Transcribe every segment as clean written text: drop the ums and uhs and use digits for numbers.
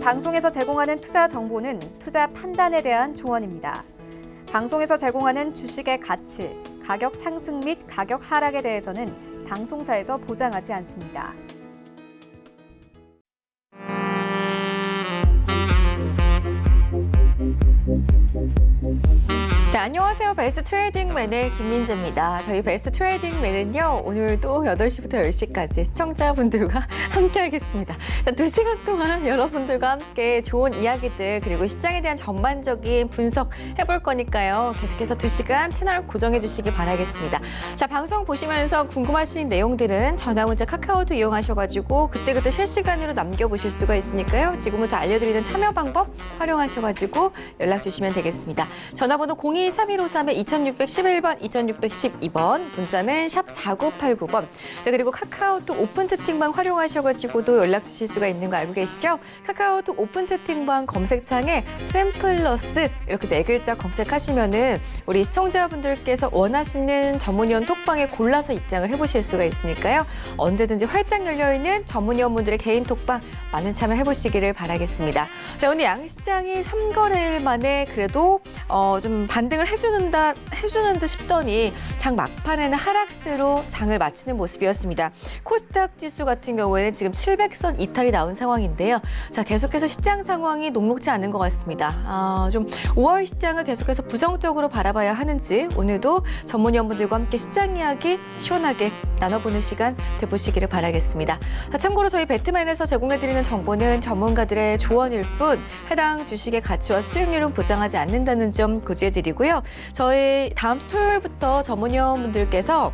방송에서 제공하는 투자 정보는 투자 판단에 대한 조언입니다. 방송에서 제공하는 주식의 가치, 가격 상승 및 가격 하락에 대해서는 방송사에서 보장하지 않습니다. 네, 안녕하세요. 베스트 트레이딩맨의 김민재입니다. 저희 베스트 트레이딩맨은요, 오늘도 8시부터 10시까지 시청자분들과 함께 하겠습니다. 2시간 동안 여러분들과 함께 좋은 이야기들 그리고 시장에 대한 전반적인 분석 해볼 거니까요. 계속해서 2시간 채널 고정해 주시기 바라겠습니다. 자, 방송 보시면서 궁금하신 내용들은 전화문자 카카오도 이용하셔가지고 그때그때 실시간으로 남겨보실 수가 있으니까요. 지금부터 알려드리는 참여 방법 활용하셔가지고 연락 주시면 되겠습니다. 전화번호 02-3153-2611번, 2612번, 문자는 샵 4989번. 자, 그리고 카카오톡 오픈 채팅방 활용하셔가지고도 연락 주실 수가 있는 거 알고 계시죠? 카카오톡 오픈 채팅방 검색창에 샘플러스 이렇게 4글자 검색하시면은 우리 시청자분들께서 원하시는 전문위원 톡방에 골라서 입장을 해보실 수가 있으니까요. 언제든지 활짝 열려있는 전문위원분들의 개인 톡방 많은 참여해보시기를 바라겠습니다. 자, 오늘 양시장이 3거래일 만에 그래도 좀 반등을 해주는 듯 싶더니 장 막판에는 하락세로 장을 마치는 모습이었습니다. 코스닥 지수 같은 경우에는 지금 700선 이탈이 나온 상황인데요. 자, 계속해서 시장 상황이 녹록지 않은 것 같습니다. 좀 5월 시장을 계속해서 부정적으로 바라봐야 하는지 오늘도 전문위원분들과 함께 시장 이야기 시원하게 나눠보는 시간 되보시기를 바라겠습니다. 자, 참고로 저희 배트맨에서 제공해드리는 정보는 전문가들의 조언일 뿐 해당 주식의 가치와 수익률은 보장하지 않는다는 점 고지해드리고요. 저희 다음 주 토요일부터 전문위원분들께서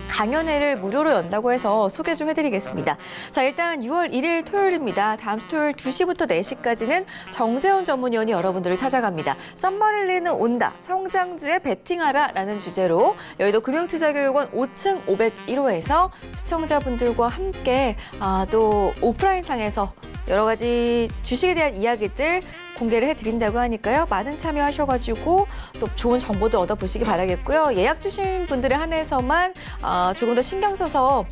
강연회를 무료로 연다고 해서 소개 좀 해드리겠습니다. 자, 일단 6월 1일 토요일입니다. 다음 주 토요일 2시부터 4시까지는 정재훈 전문위원이 여러분들을 찾아갑니다. 썸머릴리는 온다. 성장주에 베팅하라 라는 주제로 여의도 금융투자교육원 5층 501호에서 시청자분들과 함께 또 오프라인상에서 여러 가지 주식에 대한 이야기들 공개를 해드린다고 하니까요. 많은 참여하셔가지고 또 좋은 정보도 얻어보시기 바라겠고요. 예약 주신 분들에 한해서만 조금 더 신경 써서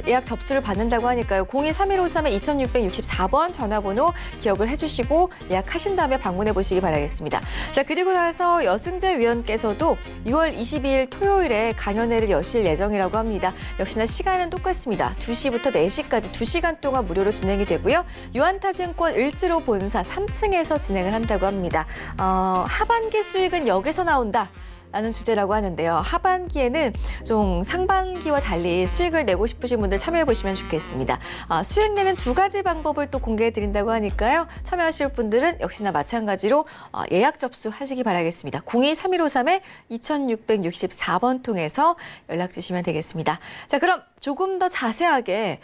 예약 접수를 받는다고 하니까요. 02-3153-2664번 전화번호 기억을 해주시고 예약하신 다음에 방문해 보시기 바라겠습니다. 자, 그리고 나서 여승재 위원께서도 6월 22일 토요일에 강연회를 여실 예정이라고 합니다. 역시나 시간은 똑같습니다. 2시부터 4시까지 2시간 동안 무료로 진행이 되고요. 유한타증권 을지로 본사 3층에서 진행을 한다고 합니다. 하반기 수익은 여기서 나온다. 라는 주제라고 하는데요. 하반기에는 좀 상반기와 달리 수익을 내고 싶으신 분들 참여해 보시면 좋겠습니다. 수익 내는 2가지 방법을 또 공개해 드린다고 하니까요. 참여하실 분들은 역시나 마찬가지로 예약 접수하시기 바라겠습니다. 02-3153-2664번 통해서 연락 주시면 되겠습니다. 자, 그럼 조금 더 자세하게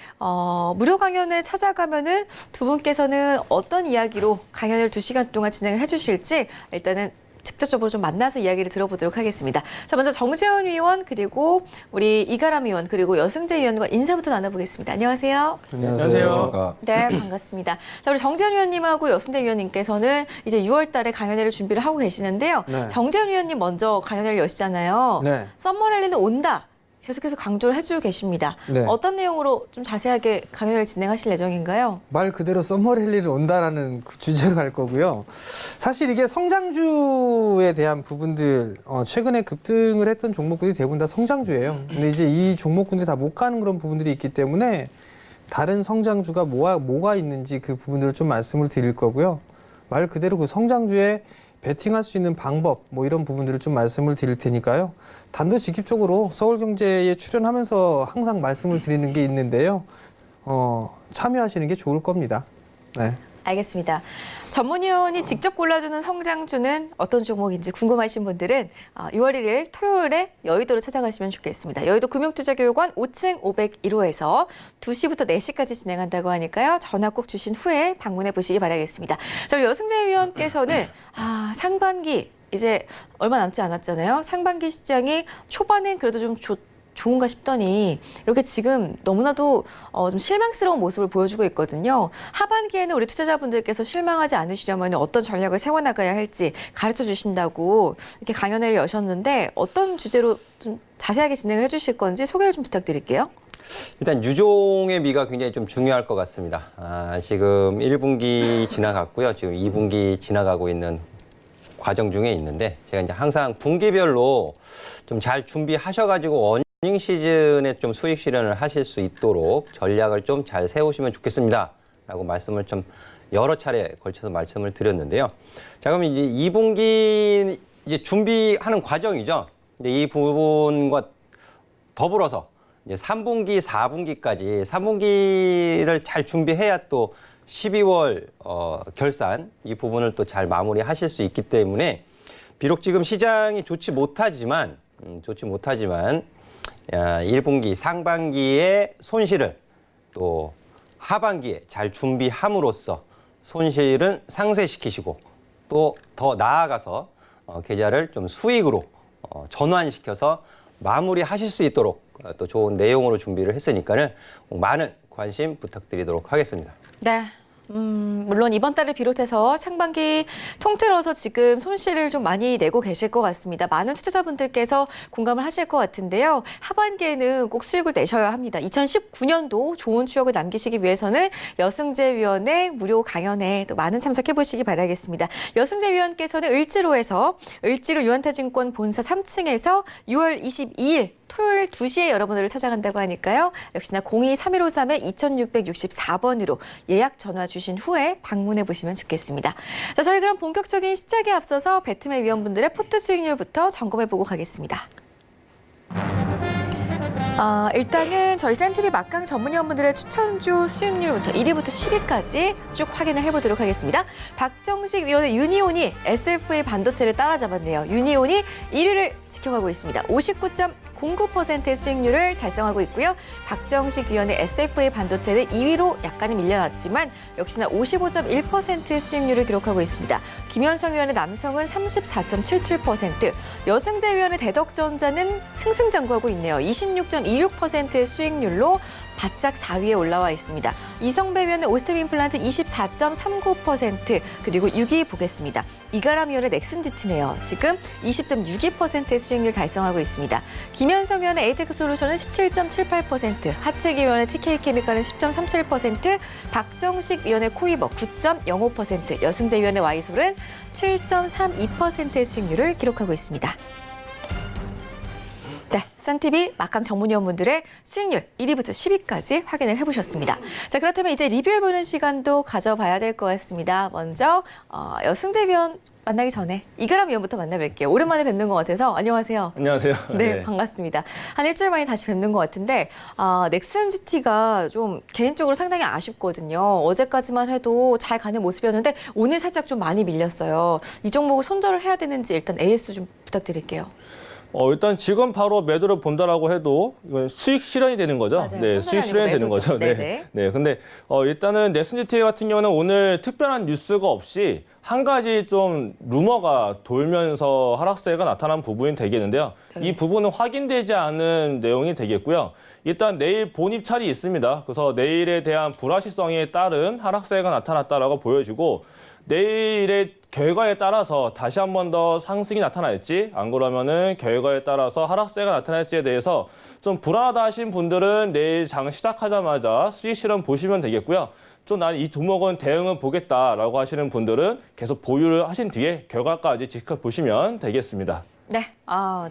무료 강연에 찾아가면은 두 분께서는 어떤 이야기로 강연을 2시간 동안 진행을 해주실지 일단은 직접적으로 좀 만나서 이야기를 들어보도록 하겠습니다. 자, 먼저 정재훈 위원 그리고 우리 이가람 위원 그리고 여승재 위원과 인사부터 나눠보겠습니다. 안녕하세요. 안녕하세요. 네, 반갑습니다. 자, 우리 정재훈 위원님하고 여승재 위원님께서는 이제 6월 달에 강연회를 준비를 하고 계시는데요. 네. 정재훈 위원님 먼저 강연회를 여시잖아요. 네. 썸머랠리는 온다. 계속해서 강조를 해주고 계십니다. 네. 어떤 내용으로 좀 자세하게 강연을 진행하실 예정인가요? 말 그대로 썸머랠리를 온다라는 그 주제로 갈 거고요. 사실 이게 성장주에 대한 부분들 최근에 급등을 했던 종목들이 대부분 다 성장주예요. 근데 이제 이 종목군들이 다 못 가는 그런 부분들이 있기 때문에 다른 성장주가 뭐가 있는지 그 부분들을 좀 말씀을 드릴 거고요. 말 그대로 그 성장주에 베팅할 수 있는 방법 뭐 이런 부분들을 좀 말씀을 드릴 테니까요. 단도직입적으로 서울경제에 출연하면서 항상 말씀을 드리는 게 있는데요. 참여하시는 게 좋을 겁니다. 네. 알겠습니다. 전문위원이 직접 골라주는 성장주는 어떤 종목인지 궁금하신 분들은 6월 1일 토요일에 여의도로 찾아가시면 좋겠습니다. 여의도 금융투자교육원 5층 501호에서 2시부터 4시까지 진행한다고 하니까요. 전화 꼭 주신 후에 방문해 보시기 바라겠습니다. 자, 우리 여승재 위원께서는 상반기 이제 얼마 남지 않았잖아요. 상반기 시장이 초반엔 그래도 좀 좋은가 싶더니 이렇게 지금 너무나도 좀 실망스러운 모습을 보여주고 있거든요. 하반기에는 우리 투자자분들께서 실망하지 않으시려면 어떤 전략을 세워나가야 할지 가르쳐 주신다고 이렇게 강연회를 여셨는데 어떤 주제로 좀 자세하게 진행을 해주실 건지 소개를 좀 부탁드릴게요. 일단 유종의 미가 굉장히 좀 중요할 것 같습니다. 지금 1분기 지나갔고요. 지금 2분기 지나가고 있는 과정 중에 있는데 제가 이제 항상 분기별로 좀 잘 준비하셔가지고 어닝 시즌에 좀 수익 실현을 하실 수 있도록 전략을 좀 잘 세우시면 좋겠습니다. 라고 말씀을 좀 여러 차례 걸쳐서 말씀을 드렸는데요. 자, 그럼 이제 2분기 이제 준비하는 과정이죠. 이제 이 부분과 더불어서 이제 3분기, 4분기까지 3분기를 잘 준비해야 또 12월 결산 이 부분을 또 잘 마무리하실 수 있기 때문에 비록 지금 시장이 좋지 못하지만 1분기, 상반기의 손실을 또 하반기에 잘 준비함으로써 손실은 상쇄시키시고 또 더 나아가서 계좌를 좀 수익으로 전환시켜서 마무리하실 수 있도록 또 좋은 내용으로 준비를 했으니까는 많은 관심 부탁드리도록 하겠습니다. 네. 물론 이번 달을 비롯해서 상반기 통틀어서 지금 손실을 좀 많이 내고 계실 것 같습니다. 많은 투자자분들께서 공감을 하실 것 같은데요. 하반기에는 꼭 수익을 내셔야 합니다. 2019년도 좋은 추억을 남기시기 위해서는 여승재위원회 무료 강연에 또 많은 참석해 보시기 바라겠습니다. 여승재 위원께서는 을지로 유한타증권 본사 3층에서 6월 22일 토요일 2시에 여러분들을 찾아간다고 하니까요. 역시나 02-3153-2664번으로 예약 전화 주신 후에 방문해 보시면 좋겠습니다. 자, 저희 그럼 본격적인 시작에 앞서서 배트맨 위원분들의 포트 수익률부터 점검해 보고 가겠습니다. 일단은 저희 센티비 막강 전문위원분들의 추천주 수익률부터 1위부터 10위까지 쭉 확인을 해보도록 하겠습니다. 박정식 위원의 유니온이 SFA 반도체를 따라잡았네요. 유니온이 1위를 지켜가고 있습니다. 59.09%의 수익률을 달성하고 있고요. 박정식 위원의 SFA 반도체는 2위로 약간은 밀려났지만 역시나 55.1%의 수익률을 기록하고 있습니다. 김현성 위원의 남성은 34.77%, 여승재 위원의 대덕전자는 승승장구하고 있네요. 26.26%의 수익률로 바짝 4위에 올라와 있습니다. 이성배 위원의 오스템 임플란트 24.39%, 그리고 6위 보겠습니다. 이가람 위원의 넥슨지트네요. 지금 20.62%의 수익률 달성하고 있습니다. 김현성 위원의 에이테크 솔루션은 17.78%, 하채기 위원의 TK케미칼은 10.37%, 박정식 위원의 코이버 9.05%, 여승재 위원의 와이솔은 7.32%의 수익률을 기록하고 있습니다. 네, 썬TV 막강 전문위원분들의 수익률 1위부터 10위까지 확인을 해보셨습니다. 자, 그렇다면 이제 리뷰해보는 시간도 가져봐야 될 것 같습니다. 먼저 여승재 위원 만나기 전에 이가람 위원부터 만나뵐게요. 오랜만에 뵙는 것 같아서 안녕하세요. 안녕하세요. 네, 반갑습니다. 한 일주일 만에 다시 뵙는 것 같은데 넥슨GT가 좀 개인적으로 상당히 아쉽거든요. 어제까지만 해도 잘 가는 모습이었는데 오늘 살짝 좀 많이 밀렸어요. 이 종목을 손절을 해야 되는지 일단 AS 좀 부탁드릴게요. 일단 지금 바로 매도를 본다라고 해도 이건 수익 실현이 되는 거죠. 맞아요. 네, 수익 실현이 되는 거죠. 네. 네네. 네. 근데 일단은 넥슨GT 같은 경우는 오늘 특별한 뉴스가 없이 한 가지 좀 루머가 돌면서 하락세가 나타난 부분이 되겠는데요. 네. 이 부분은 확인되지 않은 내용이 되겠고요. 일단 내일 본입찰이 있습니다. 그래서 내일에 대한 불확실성에 따른 하락세가 나타났다라고 보여지고 내일의 결과에 따라서 다시 한 번 더 상승이 나타날지 안 그러면은 결과에 따라서 하락세가 나타날지에 대해서 좀 불안하다 하신 분들은 내일 장 시작하자마자 수익 실현 보시면 되겠고요. 좀 난 이 종목은 대응을 보겠다라고 하시는 분들은 계속 보유를 하신 뒤에 결과까지 지켜보시면 되겠습니다. 네,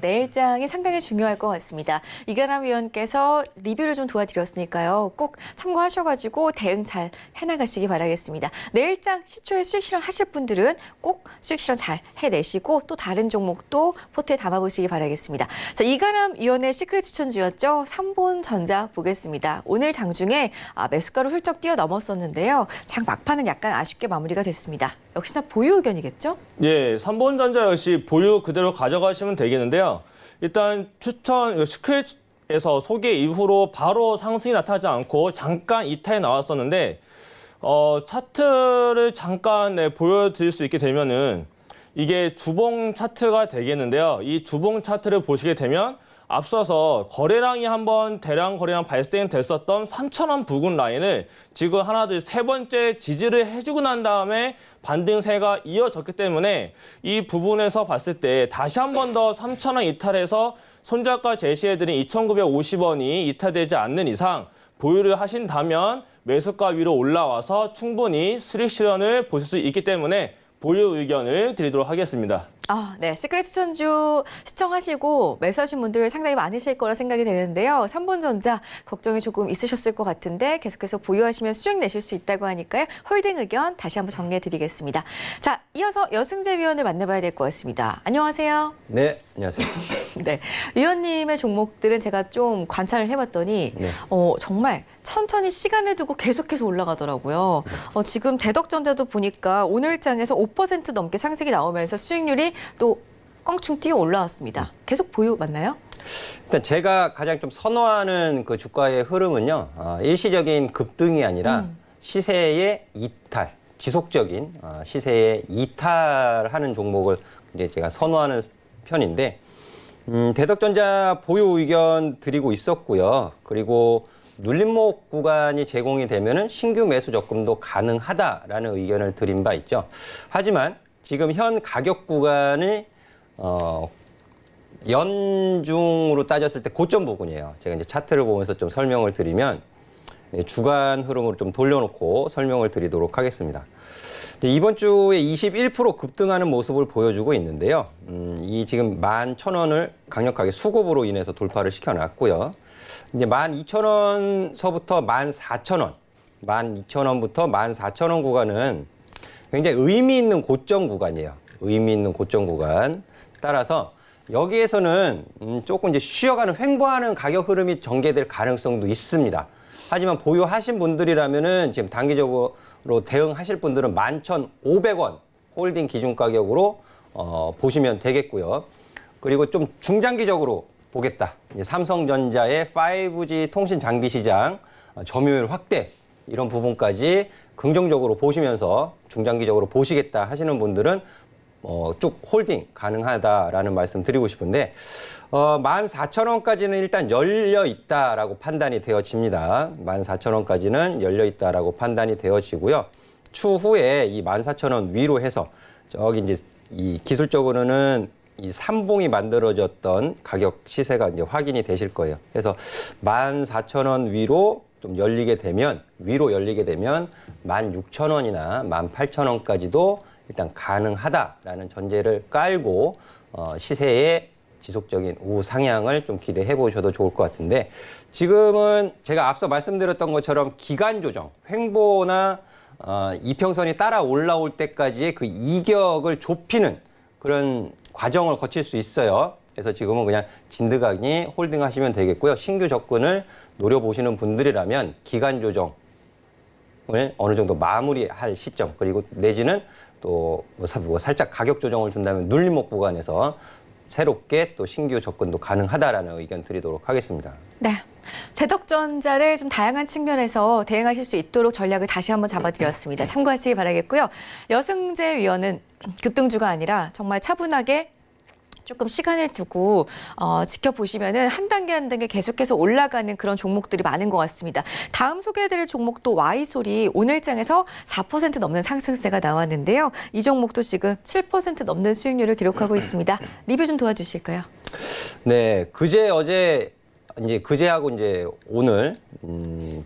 내일장이 상당히 중요할 것 같습니다. 이가람 위원께서 리뷰를 좀 도와드렸으니까요. 꼭 참고하셔가지고 대응 잘 해나가시기 바라겠습니다. 내일장 시초에 수익 실현 하실 분들은 꼭 수익 실현 잘 해내시고 또 다른 종목도 포트에 담아보시기 바라겠습니다. 자, 이가람 위원의 시크릿 추천주였죠. 삼본전자 보겠습니다. 오늘 장중에 매수가로 훌쩍 뛰어넘었었는데요. 장 막판은 약간 아쉽게 마무리가 됐습니다. 역시나 보유 의견이겠죠? 예, 삼본전자 역시 보유 그대로 가져가시면 되겠는데요. 일단 추천 시크릿에서 소개 이후로 바로 상승이 나타나지 않고 잠깐 이탈이 나왔었는데 차트를 잠깐 보여드릴 수 있게 되면은 이게 주봉 차트가 되겠는데요. 이 주봉 차트를 보시게 되면 앞서서 거래량이 한번 대량 거래량 발생됐었던 3,000원 부근 라인을 지금 하나, 둘, 세 번째 지지를 해주고 난 다음에 반등세가 이어졌기 때문에 이 부분에서 봤을 때 다시 한 번 더 3,000원 이탈해서 손절가 제시해드린 2,950원이 이탈되지 않는 이상 보유를 하신다면 매수가 위로 올라와서 충분히 수익 실현을 보실 수 있기 때문에 보유 의견을 드리도록 하겠습니다. 네. 시크릿 추천주 시청하시고 매수하신 분들 상당히 많으실 거라 생각이 되는데요. 3번전자 걱정이 조금 있으셨을 것 같은데 계속해서 보유하시면 수익 내실 수 있다고 하니까요. 홀딩 의견 다시 한번 정리해 드리겠습니다. 자, 이어서 여승재 위원을 만나봐야 될 것 같습니다. 안녕하세요. 네, 안녕하세요. 네. 위원님의 종목들은 제가 좀 관찰을 해봤더니 네. 정말 천천히 시간을 두고 계속해서 올라가더라고요. 지금 대덕전자도 보니까 오늘장에서 5% 넘게 상승이 나오면서 수익률이 또 껑충 뛰어 올라왔습니다. 계속 보유 맞나요? 일단 제가 가장 좀 선호하는 그 주가의 흐름은요, 일시적인 급등이 아니라 시세의 이탈, 지속적인 시세의 이탈하는 종목을 이제 제가 선호하는 편인데, 대덕전자 보유 의견 드리고 있었고요. 그리고 눌림목 구간이 제공이 되면은 신규 매수 접근도 가능하다라는 의견을 드린 바 있죠. 하지만 지금 현 가격 구간이 연중으로 따졌을 때 고점 부분이에요. 제가 이제 차트를 보면서 좀 설명을 드리면 주간 흐름으로 좀 돌려놓고 설명을 드리도록 하겠습니다. 이번 주에 21% 급등하는 모습을 보여주고 있는데요. 이 지금 11,000원을 강력하게 수급으로 인해서 돌파를 시켜놨고요. 이제 12,000원서부터 14,000원, 12,000원부터 14,000원 구간은 굉장히 의미 있는 고점 구간이에요. 의미 있는 고점 구간. 따라서 여기에서는 조금 이제 쉬어가는 횡보하는 가격 흐름이 전개될 가능성도 있습니다. 하지만 보유하신 분들이라면은 지금 단기적으로 대응하실 분들은 11,500원 홀딩 기준 가격으로 보시면 되겠고요. 그리고 좀 중장기적으로 보겠다. 이제 삼성전자의 5G 통신 장비 시장 점유율 확대 이런 부분까지 긍정적으로 보시면서 중장기적으로 보시겠다 하시는 분들은 쭉 홀딩 가능하다라는 말씀 드리고 싶은데 14,000원까지는 일단 열려 있다라고 판단이 되어집니다. 14,000원까지는 열려 있다라고 판단이 되어지고요. 추후에 이 14,000원 위로 해서 저기 이제 이 기술적으로는 이 삼봉이 만들어졌던 가격 시세가 이제 확인이 되실 거예요. 그래서 14,000원 위로 좀 열리게 되면 16,000원이나 18,000원까지도 일단 가능하다라는 전제를 깔고 시세의 지속적인 우상향을 좀 기대해 보셔도 좋을 것 같은데 지금은 제가 앞서 말씀드렸던 것처럼 기간 조정, 횡보나 이평선이 따라 올라올 때까지의 그 이격을 좁히는 그런 과정을 거칠 수 있어요. 그래서 지금은 그냥 진드각이 홀딩하시면 되겠고요. 신규 접근을 노려보시는 분들이라면 기간 조정을 어느 정도 마무리할 시점 그리고 내지는 또 뭐 살짝 가격 조정을 준다면 눌림목 구간에서 새롭게 또 신규 접근도 가능하다라는 의견 드리도록 하겠습니다. 네. 대덕전자를 좀 다양한 측면에서 대응하실 수 있도록 전략을 다시 한번 잡아드렸습니다. 참고하시기 바라겠고요. 여승재 위원은 급등주가 아니라 정말 차분하게 조금 시간을 두고 지켜보시면은 한 단계 한 단계 계속해서 올라가는 그런 종목들이 많은 것 같습니다. 다음 소개해드릴 종목도 Y솔이 오늘장에서 4% 넘는 상승세가 나왔는데요. 이 종목도 지금 7% 넘는 수익률을 기록하고 있습니다. 리뷰 좀 도와주실까요? 네, 그제하고 이제 오늘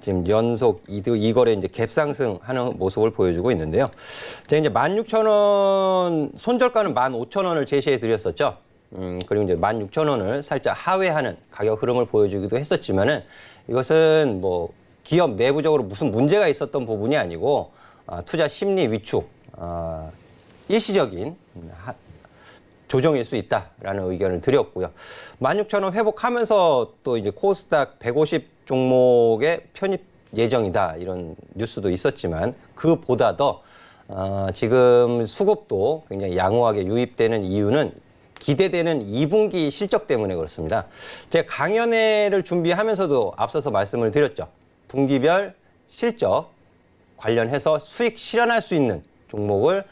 지금 연속 이거래 이제 갭 상승하는 모습을 보여주고 있는데요. 제가 이제 16,000원 손절가는 15,000원을 제시해 드렸었죠. 그리고 이제 16,000원을 살짝 하회하는 가격 흐름을 보여주기도 했었지만은 이것은 뭐 기업 내부적으로 무슨 문제가 있었던 부분이 아니고 투자 심리 위축, 일시적인 조정일 수 있다라는 의견을 드렸고요. 16,000원 회복하면서 또 이제 코스닥 150 종목의 편입 예정이다 이런 뉴스도 있었지만 그보다 더 지금 수급도 굉장히 양호하게 유입되는 이유는 기대되는 2분기 실적 때문에 그렇습니다. 제가 강연회를 준비하면서도 앞서서 말씀을 드렸죠. 분기별 실적 관련해서 수익 실현할 수 있는 종목을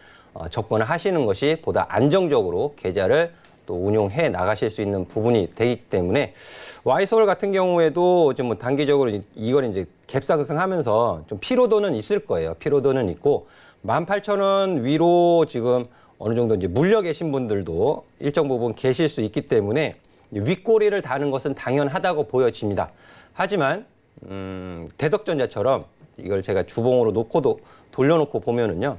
접근을 하시는 것이 보다 안정적으로 계좌를 또 운용해 나가실 수 있는 부분이 되기 때문에 와이솔 같은 경우에도 좀 뭐 단기적으로 이걸 이제 갭상승하면서 좀 피로도는 있을 거예요. 피로도는 있고 18,000원 위로 지금 어느 정도 이제 물려 계신 분들도 일정 부분 계실 수 있기 때문에 윗꼬리를 다는 것은 당연하다고 보여집니다. 하지만 대덕전자처럼 이걸 제가 주봉으로 놓고도 돌려놓고 보면은요.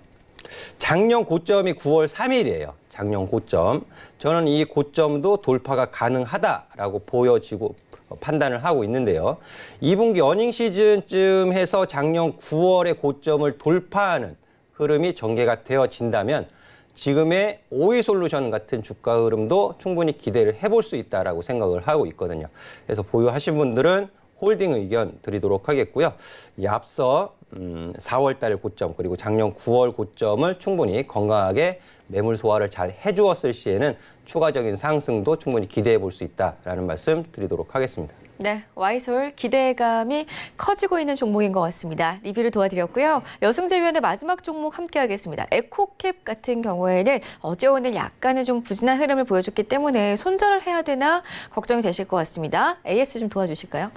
작년 고점이 9월 3일이에요. 작년 고점. 저는 이 고점도 돌파가 가능하다라고 보여지고 판단을 하고 있는데요. 2분기 어닝 시즌쯤 해서 작년 9월의 고점을 돌파하는 흐름이 전개가 되어진다면 지금의 오이솔루션 같은 주가 흐름도 충분히 기대를 해볼 수 있다라고 생각을 하고 있거든요. 그래서 보유하신 분들은 홀딩 의견 드리도록 하겠고요. 이 앞서 4월 달 고점 그리고 작년 9월 고점을 충분히 건강하게 매물 소화를 잘 해주었을 시에는 추가적인 상승도 충분히 기대해 볼 수 있다라는 말씀 드리도록 하겠습니다. 네, 와이솔 기대감이 커지고 있는 종목인 것 같습니다. 리뷰를 도와드렸고요. 여승재위원의 마지막 종목 함께 하겠습니다. 에코캡 같은 경우에는 어제 오늘 약간의 좀 부진한 흐름을 보여줬기 때문에 손절을 해야 되나 걱정이 되실 것 같습니다. AS 좀 도와주실까요?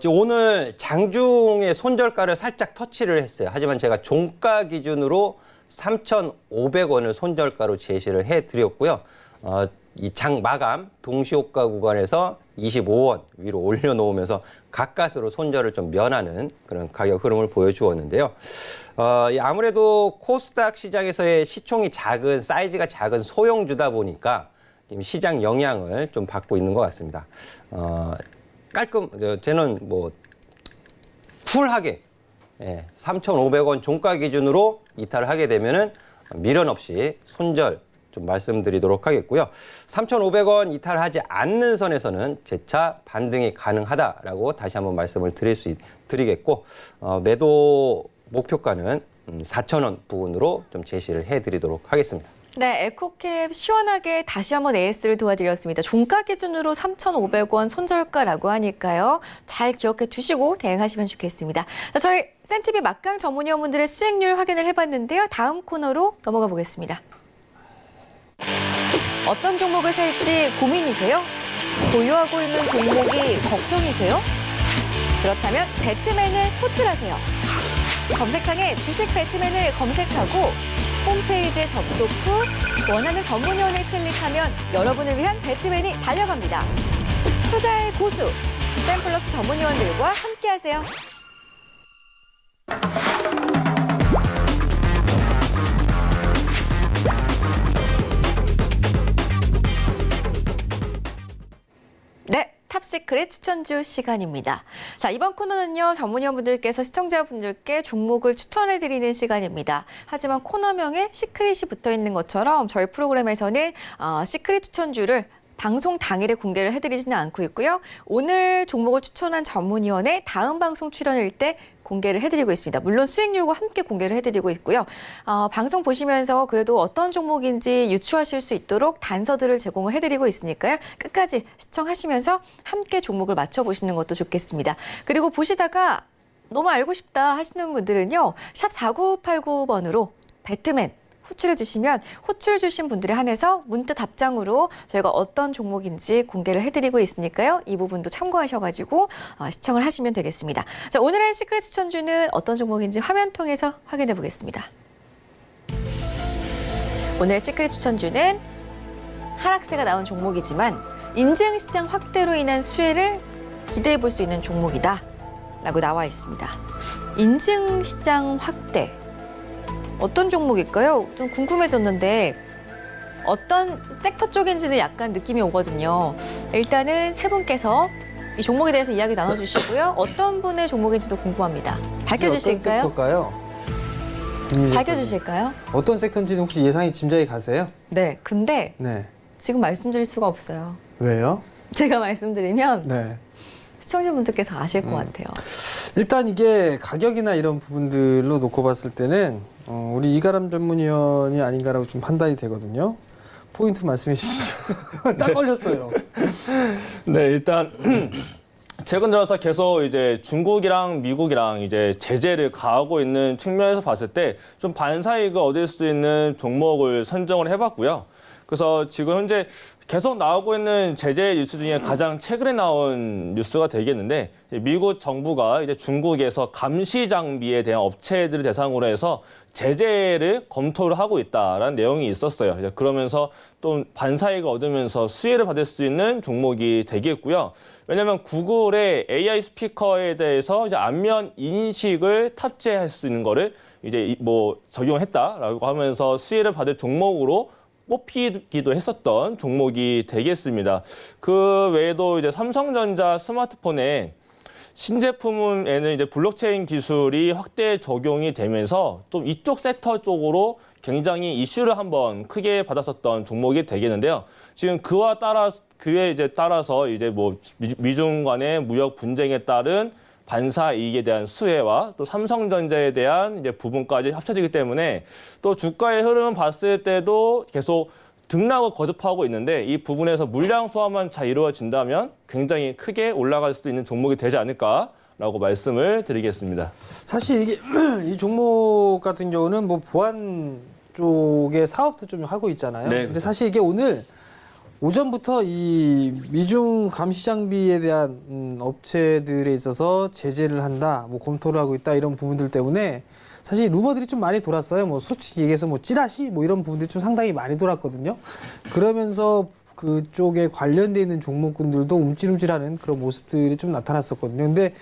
오늘 장중에 손절가를 살짝 터치를 했어요. 하지만 제가 종가 기준으로 3,500원을 손절가로 제시를 해드렸고요. 이 장 마감 동시호가 구간에서 25원 위로 올려놓으면서 가까스로 손절을 좀 면하는 그런 가격 흐름을 보여주었는데요. 아무래도 코스닥 시장에서의 시총이 작은 사이즈가 작은 소형주다 보니까 지금 시장 영향을 좀 받고 있는 것 같습니다. 저는 뭐 쿨하게 3,500원 종가 기준으로 이탈을 하게 되면은 미련 없이 손절 좀 말씀드리도록 하겠고요. 3,500원 이탈하지 않는 선에서는 재차 반등이 가능하다라고 다시 한번 말씀을 드리겠고 매도 목표가는 4,000원 부근으로 좀 제시를 해드리도록 하겠습니다. 네, 에코캡 시원하게 다시 한번 AS를 도와드렸습니다. 종가 기준으로 3,500원 손절가라고 하니까요. 잘 기억해 두시고 대응하시면 좋겠습니다. 자, 저희 센티비 막강 전문위원분들의 수익률 확인을 해봤는데요. 다음 코너로 넘어가 보겠습니다. 어떤 종목을 살지 고민이세요? 보유하고 있는 종목이 걱정이세요? 그렇다면 배트맨을 호출하세요. 검색창에 주식 배트맨을 검색하고 홈페이지에 접속 후 원하는 전문위원을 클릭하면 여러분을 위한 배트맨이 달려갑니다. 투자의 고수, 샘플러스 전문위원들과 함께하세요. 네, 탑시크릿 추천주 시간입니다. 자, 이번 코너는요, 전문위원분들께서 시청자분들께 종목을 추천해드리는 시간입니다. 하지만 코너명에 시크릿이 붙어 있는 것처럼 저희 프로그램에서는 시크릿 추천주를 방송 당일에 공개를 해드리지는 않고 있고요. 오늘 종목을 추천한 전문위원의 다음 방송 출연일 때 공개를 해드리고 있습니다. 물론 수익률과 함께 공개를 해드리고 있고요. 방송 보시면서 그래도 어떤 종목인지 유추하실 수 있도록 단서들을 제공을 해드리고 있으니까요. 끝까지 시청하시면서 함께 종목을 맞춰보시는 것도 좋겠습니다. 그리고 보시다가 너무 알고 싶다 하시는 분들은요. 샵 4989번으로 배트맨 호출해 주시면 호출 주신 분들에 한해서 문자 답장으로 저희가 어떤 종목인지 공개를 해드리고 있으니까요. 이 부분도 참고하셔가지고 시청을 하시면 되겠습니다. 자, 오늘의 시크릿 추천주는 어떤 종목인지 화면 통해서 확인해 보겠습니다. 오늘의 시크릿 추천주는 하락세가 나온 종목이지만 인증시장 확대로 인한 수혜를 기대해 볼 수 있는 종목이다 라고 나와 있습니다. 인증시장 확대. 어떤 종목일까요? 좀 궁금해졌는데 어떤 섹터 쪽인지는 약간 느낌이 오거든요. 일단은 세 분께서 이 종목에 대해서 이야기 나눠주시고요. 어떤 분의 종목인지도 궁금합니다. 밝혀주실까요? 어떤 섹터일까요? 밝혀주실까요? 어떤 섹터인지는 혹시 예상이 짐작이 가세요? 네, 근데 네. 지금 말씀드릴 수가 없어요. 왜요? 제가 말씀드리면 네. 시청자분들께서 아실 것 같아요. 일단 이게 가격이나 이런 부분들로 놓고 봤을 때는 우리 이가람 전문위원이 아닌가라고 좀 판단이 되거든요. 포인트 말씀해 주시죠. 딱 걸렸어요. 네, 일단 최근 들어서 계속 이제 중국이랑 미국이랑 이제 제재를 가하고 있는 측면에서 봤을 때 좀 반사이익을 얻을 수 있는 종목을 선정을 해봤고요. 그래서 지금 현재 계속 나오고 있는 제재 뉴스 중에 가장 최근에 나온 뉴스가 되겠는데 미국 정부가 이제 중국에서 감시 장비에 대한 업체들을 대상으로 해서 제재를 검토를 하고 있다라는 내용이 있었어요. 이제 그러면서 또 반사이익을 얻으면서 수혜를 받을 수 있는 종목이 되겠고요. 왜냐하면 구글의 AI 스피커에 대해서 이제 안면 인식을 탑재할 수 있는 거를 이제 뭐 적용했다라고 하면서 수혜를 받을 종목으로 뽑히기도 했었던 종목이 되겠습니다. 그 외에도 이제 삼성전자 스마트폰에 신제품에는 이제 블록체인 기술이 확대 적용이 되면서 좀 이쪽 섹터 쪽으로 굉장히 이슈를 한번 크게 받았었던 종목이 되겠는데요. 지금 그에 이제 따라서 이제 뭐 미중 간의 무역 분쟁에 따른 반사 이익에 대한 수혜와 또 삼성전자에 대한 이제 부분까지 합쳐지기 때문에 또 주가의 흐름을 봤을 때도 계속 등락을 거듭하고 있는데 이 부분에서 물량 소화만 잘 이루어진다면 굉장히 크게 올라갈 수도 있는 종목이 되지 않을까라고 말씀을 드리겠습니다. 사실 이게 이 종목 같은 경우는 뭐 보안 쪽의 사업도 좀 하고 있잖아요. 네. 근데 사실 이게 오늘 오전부터 이 미중 감시 장비에 대한 업체들에 있어서 제재를 한다, 뭐 검토를 하고 있다 이런 부분들 때문에 사실 루머들이 좀 많이 돌았어요. 뭐 솔직히 얘기해서 뭐 찌라시 뭐 이런 부분들이 좀 상당히 많이 돌았거든요. 그러면서 그쪽에 관련돼 있는 종목군들도 움찔움찔하는 그런 모습들이 좀 나타났었거든요. 근데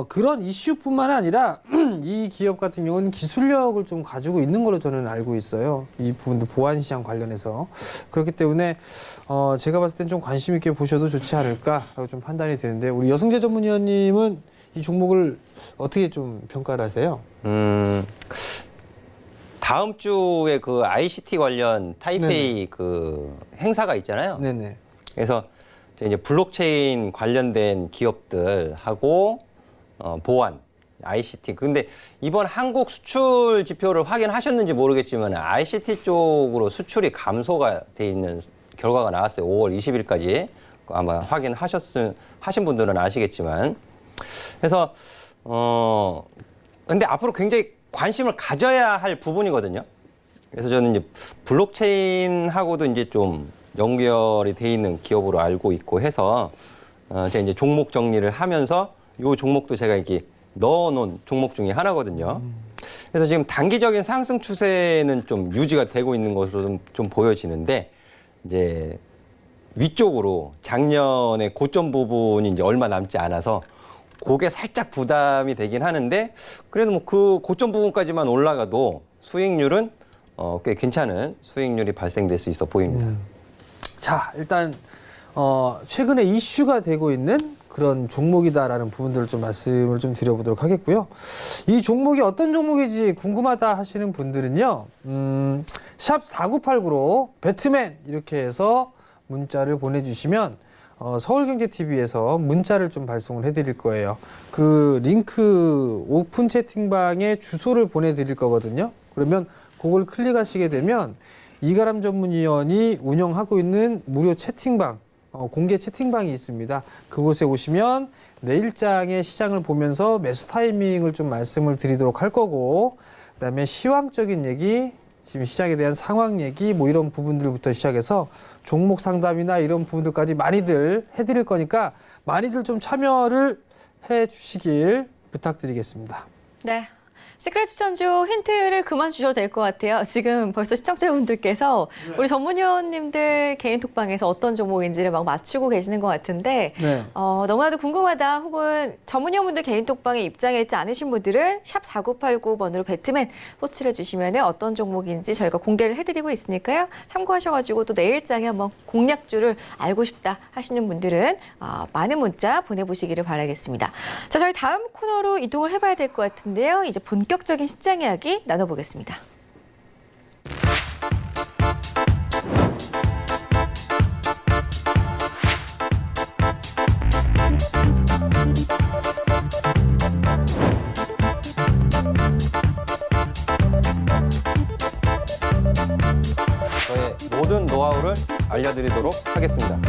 그런 이슈뿐만 아니라 이 기업 같은 경우는 기술력을 좀 가지고 있는 걸로 저는 알고 있어요. 이 부분도 보안 시장 관련해서. 그렇기 때문에 제가 봤을 땐 좀 관심 있게 보셔도 좋지 않을까라고 좀 판단이 되는데 우리 여승재 전문위원님은 이 종목을 어떻게 좀 평가를 하세요? 다음 주에 그 ICT 관련 타이페이 네네. 그 행사가 있잖아요. 네네. 그래서 이제 블록체인 관련된 기업들하고 보안, ICT. 근데 이번 한국 수출 지표를 확인하셨는지 모르겠지만 ICT 쪽으로 수출이 감소가 돼 있는 결과가 나왔어요. 5월 20일까지 아마 하신 분들은 아시겠지만. 그래서 근데 앞으로 굉장히 관심을 가져야 할 부분이거든요. 그래서 저는 이제 블록체인하고도 이제 좀 연결이 돼 있는 기업으로 알고 있고 해서 제가 이제 종목 정리를 하면서 요 종목도 제가 이렇게 넣어놓은 종목 중에 하나거든요. 그래서 지금 단기적인 상승 추세는 좀 유지가 되고 있는 것으로 좀 보여지는데 이제 위쪽으로 작년에 고점 부분이 이제 얼마 남지 않아서 그게 살짝 부담이 되긴 하는데 그래도 뭐 그 고점 부분까지만 올라가도 수익률은 꽤 괜찮은 수익률이 발생될 수 있어 보입니다. 자, 일단 최근에 이슈가 되고 있는 그런 종목이다라는 부분들을 좀 말씀을 좀 드려보도록 하겠고요. 이 종목이 어떤 종목인지 궁금하다 하시는 분들은요. 샵 4989로 배트맨 이렇게 해서 문자를 보내주시면 서울경제TV에서 문자를 좀 발송을 해드릴 거예요. 그 링크 오픈 채팅방에 주소를 보내드릴 거거든요. 그러면 그걸 클릭하시게 되면 이가람 전문위원이 운영하고 있는 무료 채팅방, 공개 채팅방이 있습니다. 그곳에 오시면 내일장의 시장을 보면서 매수 타이밍을 좀 말씀을 드리도록 할 거고, 그다음에 시황적인 얘기, 지금 시장에 대한 상황 얘기, 뭐 이런 부분들부터 시작해서 종목 상담이나 이런 부분들까지 많이들 해드릴 거니까 많이들 좀 참여를 해 주시길 부탁드리겠습니다. 네. 시크릿 추천주 힌트를 그만 주셔도 될 것 같아요. 지금 벌써 시청자분들께서 우리 전문위원님들 개인 톡방에서 어떤 종목인지를 막 맞추고 계시는 것 같은데 네. 너무나도 궁금하다 혹은 전문위원분들 개인 톡방에 입장해 있지 않으신 분들은 샵 4989번으로 배트맨 호출해 주시면 어떤 종목인지 저희가 공개를 해드리고 있으니까요. 참고하셔가지고 또 내일장에 한번 공략주를 알고 싶다 하시는 분들은 많은 문자 보내보시기를 바라겠습니다. 자, 저희 다음 코너로 이동을 해봐야 될 것 같은데요. 이제 본격적인 시장 이야기 나눠보겠습니다. 저의 모든 노하우를 알려드리도록 하겠습니다.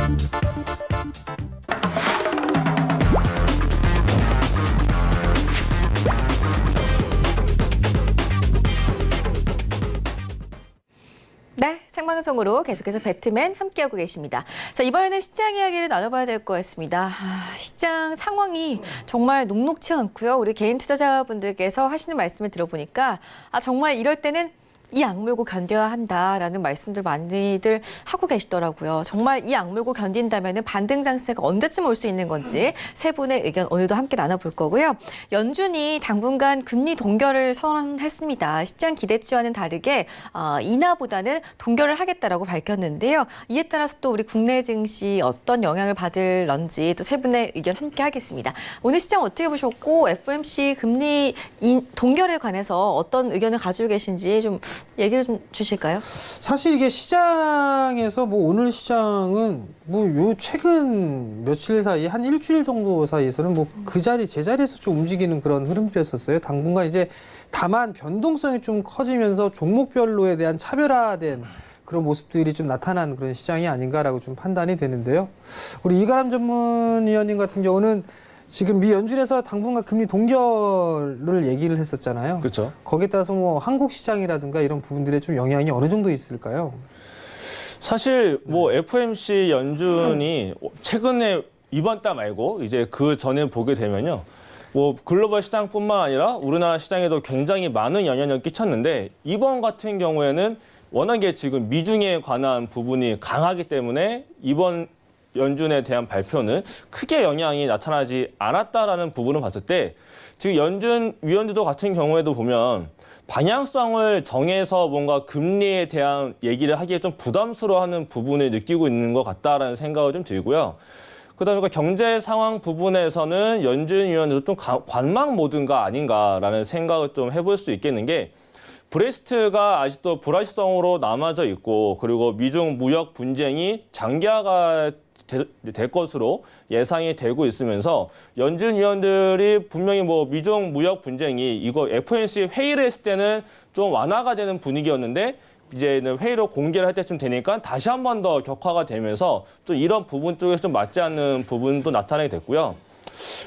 네, 생방송으로 계속해서 배트맨 함께하고 계십니다. 자, 이번에는 시장 이야기를 나눠봐야 될 것 같습니다. 시장 상황이 정말 녹록치 않고요. 우리 개인 투자자분들께서 하시는 말씀을 들어보니까 정말 이럴 때는 이 악물고 견뎌야 한다라는 말씀들 많이들 하고 계시더라고요. 정말 이 악물고 견딘다면 반등 장세가 언제쯤 올 수 있는 건지 세 분의 의견 오늘도 함께 나눠볼 거고요. 연준이 당분간 금리 동결을 선언했습니다. 시장 기대치와는 다르게 인하보다는 동결을 하겠다라고 밝혔는데요. 이에 따라서 또 우리 국내 증시 어떤 영향을 받을런지 또 세 분의 의견 함께 하겠습니다. 오늘 시장 어떻게 보셨고 FOMC 금리 동결에 관해서 어떤 의견을 가지고 계신지 좀 얘기를 좀 주실까요? 사실 이게 시장에서 뭐 오늘 시장은 뭐 요 최근 며칠 사이 한 일주일 정도 사이에서는 뭐 그 자리 제자리에서 좀 움직이는 그런 흐름들이었었어요. 당분간 이제 다만 변동성이 좀 커지면서 종목별로에 대한 차별화된 그런 모습들이 좀 나타난 그런 시장이 아닌가라고 좀 판단이 되는데요. 우리 이가람 전문위원님 같은 경우는 지금 미 연준에서 당분간 금리 동결을 얘기를 했었잖아요. 그렇죠. 거기에 따라서 뭐 한국 시장이라든가 이런 부분들에 좀 영향이 어느 정도 있을까요? 사실 뭐 FOMC 연준이 최근에 이번 달 말고 이제 그 전에 보게 되면요. 뭐 글로벌 시장뿐만 아니라 우리나라 시장에도 굉장히 많은 영향을 끼쳤는데 이번 같은 경우에는 워낙에 지금 미중에 관한 부분이 강하기 때문에 이번 연준에 대한 발표는 크게 영향이 나타나지 않았다라는 부분을 봤을 때 지금 연준 위원들도 같은 경우에도 보면 방향성을 정해서 뭔가 금리에 대한 얘기를 하기에 좀 부담스러워하는 부분을 느끼고 있는 것 같다라는 생각을 좀 들고요. 그다음에 경제 상황 부분에서는 연준 위원들도 좀 관망 모드가 아닌가라는 생각을 좀 해볼 수 있겠는 게 브렉시트가 아직도 불확실성으로 남아져 있고 그리고 미중 무역 분쟁이 장기화가 될 것으로 예상이 되고 있으면서 연준 위원들이 분명히 뭐 미중 무역 분쟁이 이거 FOMC 회의를 했을 때는 좀 완화가 되는 분위기였는데 이제는 회의로 공개를 할 때쯤 되니까 다시 한 번 더 격화가 되면서 좀 이런 부분 쪽에서 좀 맞지 않는 부분도 나타나게 됐고요.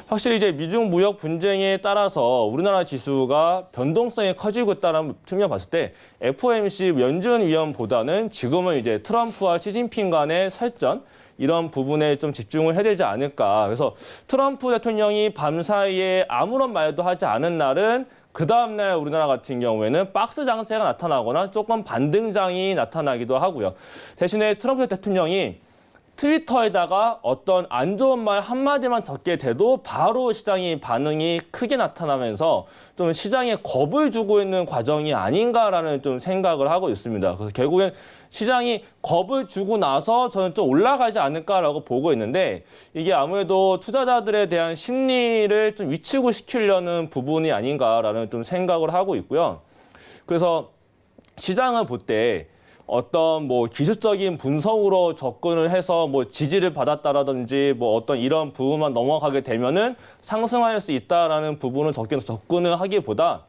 확실히 이제 미중 무역 분쟁에 따라서 우리나라 지수가 변동성이 커지고 있다는 측면 봤을 때 FOMC 연준 위원보다는 지금은 이제 트럼프와 시진핑 간의 설전 이런 부분에 좀 집중을 해야 되지 않을까. 그래서 트럼프 대통령이 밤사이에 아무런 말도 하지 않은 날은 그 다음날 우리나라 같은 경우에는 박스 장세가 나타나거나 조금 반등장이 나타나기도 하고요. 대신에 트럼프 대통령이 트위터에다가 어떤 안 좋은 말 한마디만 적게 돼도 바로 시장이 반응이 크게 나타나면서 좀 시장에 겁을 주고 있는 과정이 아닌가라는 좀 생각을 하고 있습니다. 그래서 결국엔 시장이 겁을 주고 나서 저는 좀 올라가지 않을까라고 보고 있는데 이게 아무래도 투자자들에 대한 심리를 좀 위축을 시키려는 부분이 아닌가라는 좀 생각을 하고 있고요. 그래서 시장을 볼 때 어떤 뭐 기술적인 분석으로 접근을 해서 뭐 지지를 받았다라든지 뭐 어떤 이런 부분만 넘어가게 되면은 상승할 수 있다라는 부분을 접근을 하기보다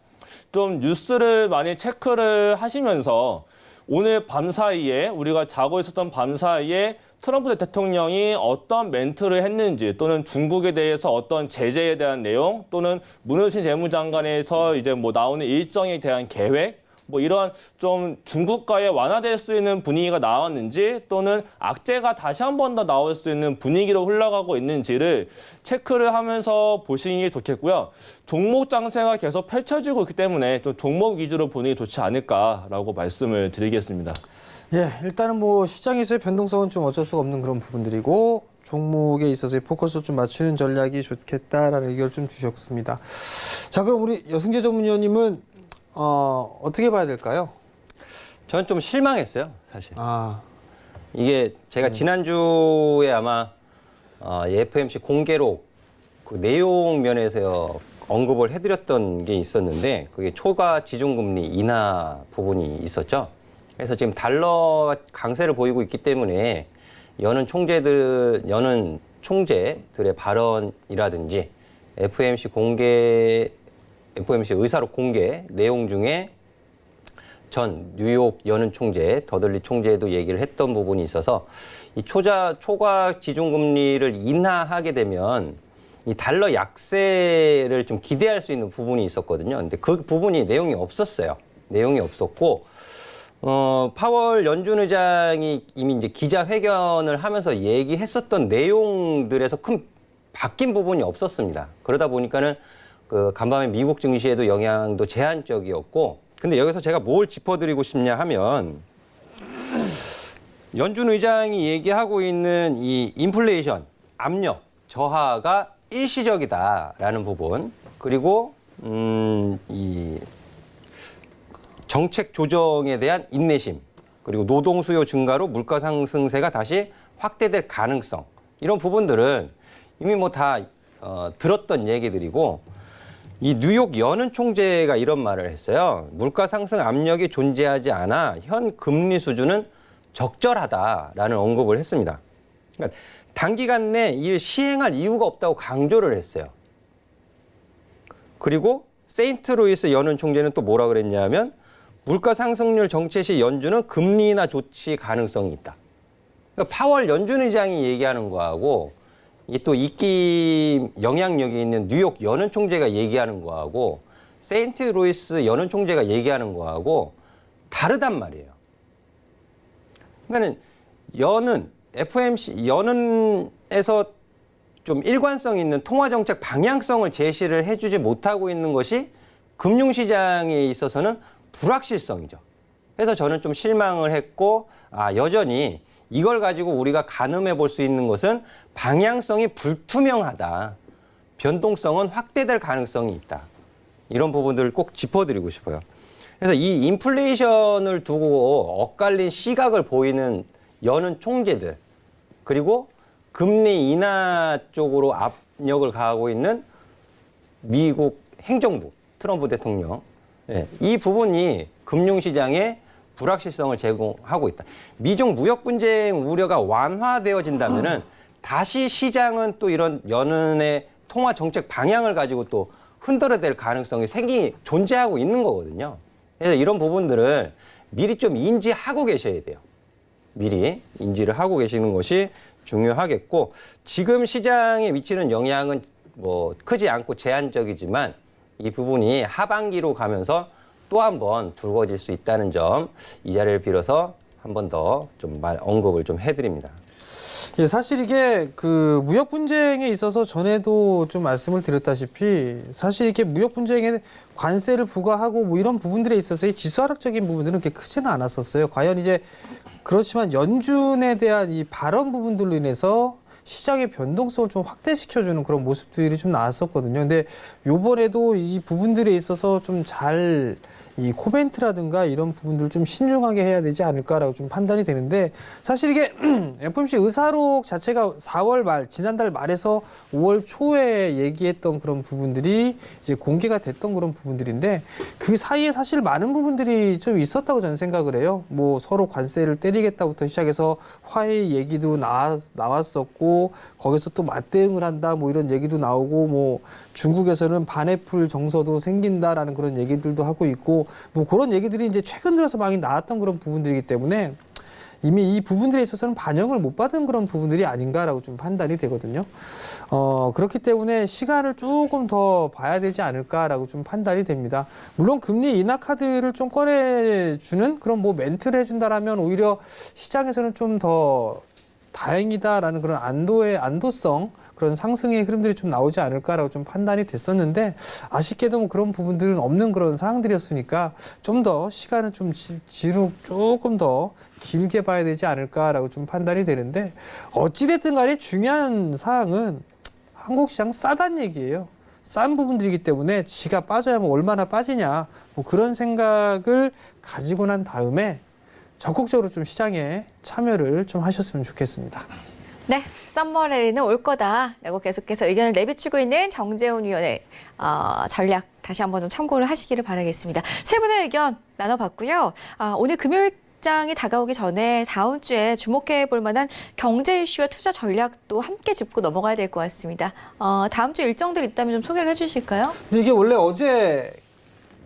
좀 뉴스를 많이 체크를 하시면서 오늘 밤 사이에 우리가 자고 있었던 밤 사이에 트럼프 대통령이 어떤 멘트를 했는지 또는 중국에 대해서 어떤 제재에 대한 내용 또는 문호신 재무장관에서 이제 뭐 나오는 일정에 대한 계획 뭐 이런 좀 중국과의 완화될 수 있는 분위기가 나왔는지 또는 악재가 다시 한 번 더 나올 수 있는 분위기로 흘러가고 있는지를 체크를 하면서 보시는 게 좋겠고요. 종목 장세가 계속 펼쳐지고 있기 때문에 좀 종목 위주로 보는 게 좋지 않을까라고 말씀을 드리겠습니다. 예, 일단은 뭐 시장에서의 변동성은 좀 어쩔 수가 없는 그런 부분들이고 종목에 있어서의 포커스를 좀 맞추는 전략이 좋겠다라는 의견을 좀 주셨습니다. 자, 그럼 우리 여승재 전문위원님은 어떻게 봐야 될까요? 저는 좀 실망했어요, 사실. 이게 제가 네. 지난주에 아마 FOMC 공개록 그 내용 면에서 언급을 해드렸던 게 있었는데 그게 초과 지중금리 인하 부분이 있었죠. 그래서 지금 달러 강세를 보이고 있기 때문에 여는 총재들의 발언이라든지 FOMC 의사록 공개 내용 중에 전 뉴욕 연은 총재, 더들리 총재도 얘기를 했던 부분이 있어서 이 초과 지중금리를 인하하게 되면 이 달러 약세를 좀 기대할 수 있는 부분이 있었거든요. 근데 그 부분이 내용이 없었어요. 내용이 없었고, 파월 연준 의장이 이미 이제 기자회견을 하면서 얘기했었던 내용들에서 큰 바뀐 부분이 없었습니다. 그러다 보니까는 그 간밤에 미국 증시에도 영향도 제한적이었고, 근데 여기서 제가 뭘 짚어드리고 싶냐 하면 연준 의장이 얘기하고 있는 이 인플레이션 압력 저하가 일시적이다라는 부분, 그리고 이 정책 조정에 대한 인내심, 그리고 노동 수요 증가로 물가 상승세가 다시 확대될 가능성, 이런 부분들은 이미 뭐 다 들었던 얘기들이고, 이 뉴욕 연은 총재가 이런 말을 했어요. 물가 상승 압력이 존재하지 않아 현 금리 수준은 적절하다라는 언급을 했습니다. 그러니까 단기간 내 이를 시행할 이유가 없다고 강조를 했어요. 그리고 세인트루이스 연은 총재는 또 뭐라 그랬냐면 물가 상승률 정체 시 연준은 금리 인하 조치 가능성이 있다. 그러니까 파월 연준 의장이 얘기하는 거하고 이게 또 입기 영향력이 있는 뉴욕 연은 총재가 얘기하는 거하고 세인트루이스 연은 총재가 얘기하는 거하고 다르단 말이에요. 그러니까는 연은 FOMC 연은에서 좀 일관성 있는 통화 정책 방향성을 제시를 해주지 못하고 있는 것이 금융시장에 있어서는 불확실성이죠. 그래서 저는 좀 실망을 했고, 여전히 이걸 가지고 우리가 가늠해 볼 수 있는 것은 방향성이 불투명하다. 변동성은 확대될 가능성이 있다. 이런 부분들을 꼭 짚어드리고 싶어요. 그래서 이 인플레이션을 두고 엇갈린 시각을 보이는 연은 총재들, 그리고 금리 인하 쪽으로 압력을 가하고 있는 미국 행정부, 트럼프 대통령, 이 부분이 금융시장에 불확실성을 제공하고 있다. 미중 무역 분쟁 우려가 완화되어진다면은 다시 시장은 또 이런 연은의 통화 정책 방향을 가지고 또 흔들어댈 가능성이 존재하고 있는 거거든요. 그래서 이런 부분들을 미리 좀 인지하고 계셔야 돼요. 미리 인지를 하고 계시는 것이 중요하겠고, 지금 시장에 미치는 영향은 뭐 크지 않고 제한적이지만 이 부분이 하반기로 가면서 또 한 번 불거질 수 있다는 점, 이 자리를 빌어서 한 번 더 좀 언급을 좀 해드립니다. 예, 사실 이게 그 무역 분쟁에 있어서 전에도 좀 말씀을 드렸다시피 사실 이렇게 무역 분쟁에 관세를 부과하고 뭐 이런 부분들에 있어서 이 지수하락적인 부분들은 그렇게 크지는 않았었어요. 과연 이제 그렇지만 연준에 대한 이 발언 부분들로 인해서 시장의 변동성을 좀 확대시켜주는 그런 모습들이 좀 나왔었거든요. 근데 요번에도 이 부분들에 있어서 좀 잘 이 코멘트라든가 이런 부분들을 좀 신중하게 해야 되지 않을까라고 좀 판단이 되는데, 사실 이게 FOMC 의사록 자체가 4월 말, 지난달 말에서 5월 초에 얘기했던 그런 부분들이 이제 공개가 됐던 그런 부분들인데, 그 사이에 사실 많은 부분들이 좀 있었다고 저는 생각을 해요. 뭐 서로 관세를 때리겠다부터 시작해서 화해 얘기도 나왔었고, 거기서 또 맞대응을 한다 뭐 이런 얘기도 나오고, 뭐 중국에서는 반애플 정서도 생긴다라는 그런 얘기들도 하고 있고, 뭐 그런 얘기들이 이제 최근 들어서 많이 나왔던 그런 부분들이기 때문에 이미 이 부분들에 있어서는 반영을 못 받은 그런 부분들이 아닌가라고 좀 판단이 되거든요. 그렇기 때문에 시간을 조금 더 봐야 되지 않을까라고 좀 판단이 됩니다. 물론 금리 인하 카드를 좀 꺼내주는 그런 뭐 멘트를 해준다라면 오히려 시장에서는 좀 더 다행이다라는 그런 안도성, 그런 상승의 흐름들이 좀 나오지 않을까라고 좀 판단이 됐었는데, 아쉽게도 뭐 그런 부분들은 없는 그런 상황들이었으니까 좀 더 시간을 좀 조금 더 길게 봐야 되지 않을까라고 좀 판단이 되는데, 어찌됐든 간에 중요한 사항은 한국 시장 싸단 얘기예요. 싼 부분들이기 때문에 지가 빠져야 뭐 얼마나 빠지냐, 뭐 그런 생각을 가지고 난 다음에 적극적으로 좀 시장에 참여를 좀 하셨으면 좋겠습니다. 네, 썸머 랠리는 올 거다라고 계속해서 의견을 내비치고 있는 정재훈 위원의 전략 다시 한번 좀 참고를 하시기를 바라겠습니다. 세 분의 의견 나눠봤고요. 오늘 금요일장이 다가오기 전에 다음 주에 주목해 볼 만한 경제 이슈와 투자 전략도 함께 짚고 넘어가야 될 것 같습니다. 다음 주 일정들 있다면 좀 소개를 해주실까요? 근데 이게 원래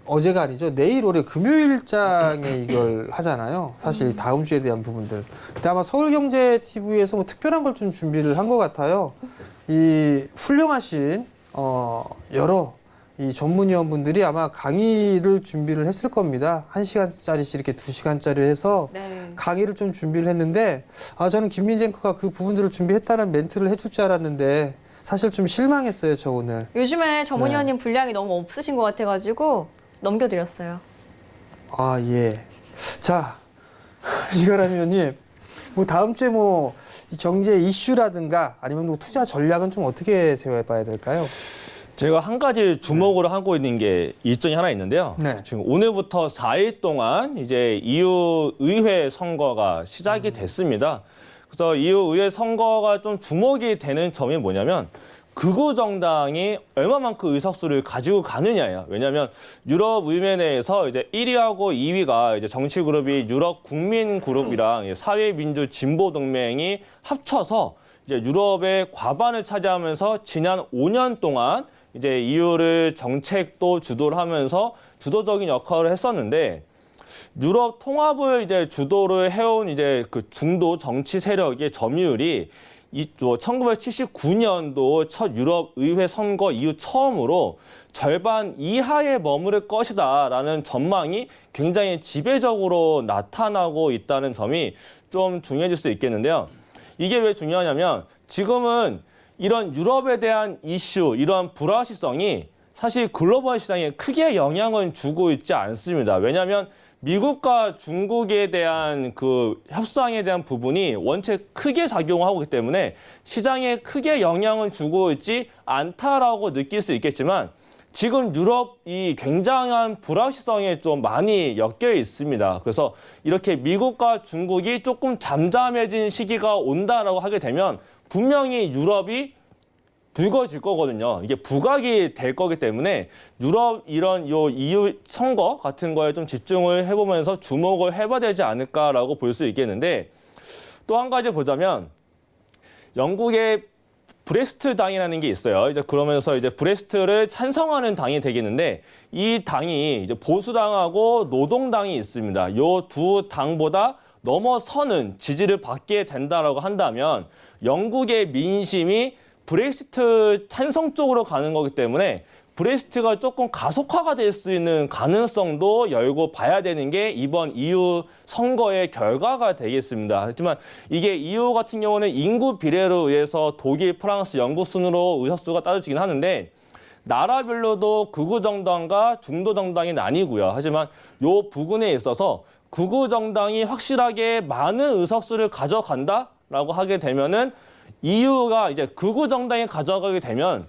어제가 아니죠. 내일 올해 금요일장에 이걸 하잖아요. 사실 다음 주에 대한 부분들. 근데 아마 서울경제TV에서 뭐 특별한 걸 좀 준비를 한 것 같아요. 이 훌륭하신 여러 이 전문위원분들이 아마 강의를 준비를 했을 겁니다. 1시간짜리씩 이렇게 2시간짜리를 해서 네. 강의를 좀 준비를 했는데 저는 김민재 앵커가 그 부분들을 준비했다는 멘트를 해줄 줄 알았는데 사실 좀 실망했어요, 저 오늘. 요즘에 전문위원님 분량이 너무 없으신 것 같아가지고 넘겨드렸어요. 아, 예. 자, 이가람 위원님, 뭐 다음 주에 뭐 이 경제 이슈라든가 아니면 뭐 투자 전략은 좀 어떻게 세워봐야 될까요? 제가 한 가지 주목을 하고 있는 게 일정이 하나 있는데요. 네. 지금 오늘부터 4일 동안 이제 EU 의회 선거가 시작이 됐습니다. 그래서 EU 의회 선거가 좀 주목이 되는 점이 뭐냐면 극우 정당이 얼마만큼 의석수를 가지고 가느냐예요. 왜냐하면 유럽 의회 내에서 이제 1위하고 2위가 이제 정치 그룹이 유럽 국민 그룹이랑 사회민주 진보 동맹이 합쳐서 이제 유럽의 과반을 차지하면서 지난 5년 동안 이제 EU를 정책도 주도를 하면서 주도적인 역할을 했었는데 유럽 통합을 이제 주도를 해온 이제 그 중도 정치 세력의 점유율이 1979년도 첫 유럽 의회 선거 이후 처음으로 절반 이하에 머무를 것이다라는 전망이 굉장히 지배적으로 나타나고 있다는 점이 좀 중요해질 수 있겠는데요. 이게 왜 중요하냐면 지금은 이런 유럽에 대한 이슈, 이러한 불확실성이 사실 글로벌 시장에 크게 영향을 주고 있지 않습니다. 왜냐하면 미국과 중국에 대한 그 협상에 대한 부분이 원체 크게 작용하고 있기 때문에 시장에 크게 영향을 주고 있지 않다라고 느낄 수 있겠지만 지금 유럽이 굉장한 불확실성에 좀 많이 엮여 있습니다. 그래서 이렇게 미국과 중국이 조금 잠잠해진 시기가 온다라고 하게 되면 분명히 유럽이 불거질 거거든요. 이게 부각이 될 거기 때문에 유럽 이런 EU 선거 같은 거에 좀 집중을 해보면서 주목을 해봐야 되지 않을까라고 볼 수 있겠는데 또 한 가지 보자면 영국의 브렉시트 당이라는 게 있어요. 이제 그러면서 이제 브렉시트를 찬성하는 당이 되겠는데 이 당이 이제 보수당하고 노동당이 있습니다. 요 두 당보다 넘어서는 지지를 받게 된다라고 한다면 영국의 민심이 브렉시트 찬성 쪽으로 가는 거기 때문에 브렉시트가 조금 가속화가 될 수 있는 가능성도 열고 봐야 되는 게 이번 EU 선거의 결과가 되겠습니다. 하지만 이게 EU 같은 경우는 인구 비례로 의해서 독일, 프랑스, 영국 순으로 의석수가 따져지긴 하는데 나라별로도 극우 정당과 중도 정당이 나뉘고요. 하지만 이 부분에 있어서 극우 정당이 확실하게 많은 의석수를 가져간다라고 하게 되면은 EU가 이제 극우 정당이 가져가게 되면